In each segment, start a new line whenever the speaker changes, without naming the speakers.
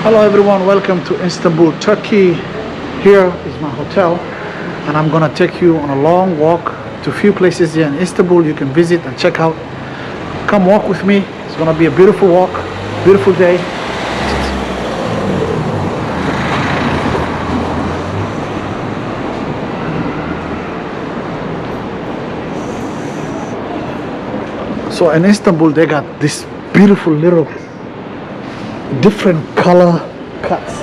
Hello everyone, welcome to Istanbul, Turkey. Here is my hotel and I'm gonna take you on a long walk to a few places here in Istanbul you can visit and check out. Come walk with me, it's gonna be a beautiful walk, beautiful day. So in Istanbul they got this beautiful little different color cuts.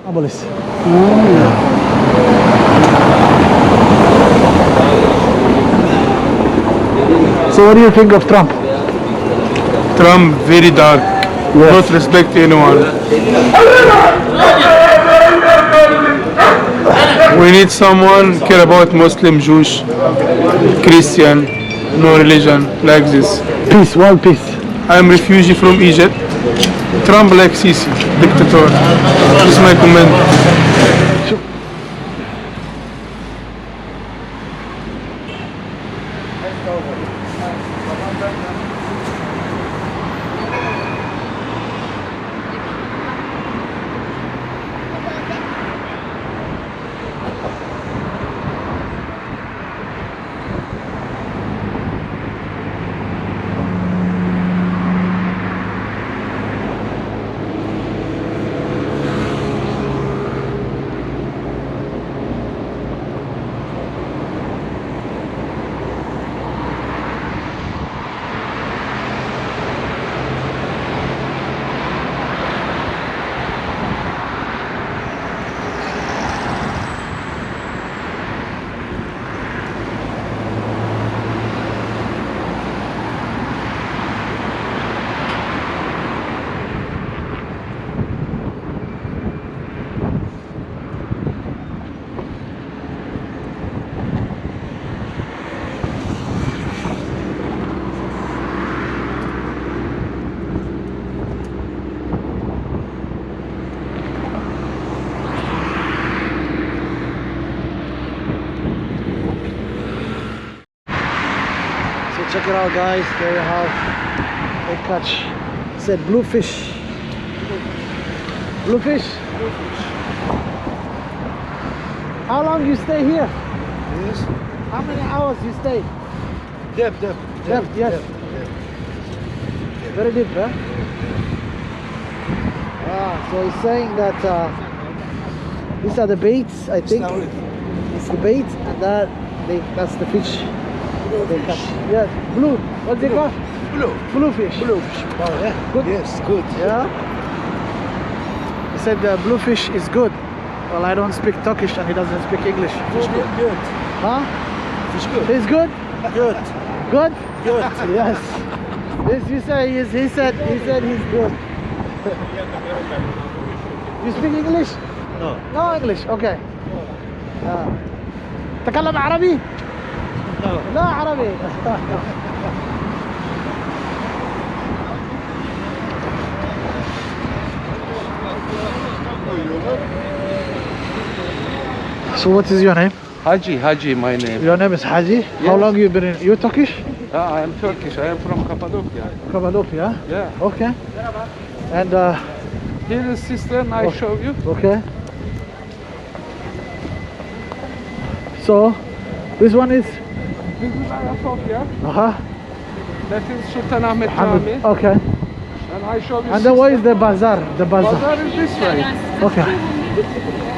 Abolis. So what do you think of Trump?
Trump very dark,
Yes.
not respect anyone. We need someone care about Muslim, Jewish, Christian, no religion like this.
Peace, world peace.
I am refugee from Egypt. Trump like Sisi, dictator. This is my comment.
So check it out guys, there you have a catch. It said bluefish. Bluefish? How long you stay here?
Yes.
How many hours you stay?
Depth.
Depth, yes. Very deep, huh? So he's saying that these are the baits, I think. It's the bait and that's the fish. They catch. Yes, blue. What's it called? Bluefish.
Bluefish.
Oh, yeah. Good.
Yes, good.
Yeah. He said the bluefish is good. Well, I don't speak Turkish and he doesn't speak English.
Fish good.
Huh?
Fish good.
It's good?
Good.
Good?
Good.
Yes. This you say he said he's good. You speak English?
No.
No English. Okay. تكلم عربي؟
No.
لا عربي. So what is your name?
Haji, my name.
Your name is Haji? How long you been in? You Turkish?
I am Turkish. I am from Cappadocia.
Cappadocia?
Yeah.
Okay. And
Here is cistern I show you.
okay. So this one is
This is Hagia Sophia.
uh-huh.
That is Sultan Ahmed Jami.
Okay.
And I show you.
And then where is the bazaar? The bazaar.
Bazaar is this way.
Okay.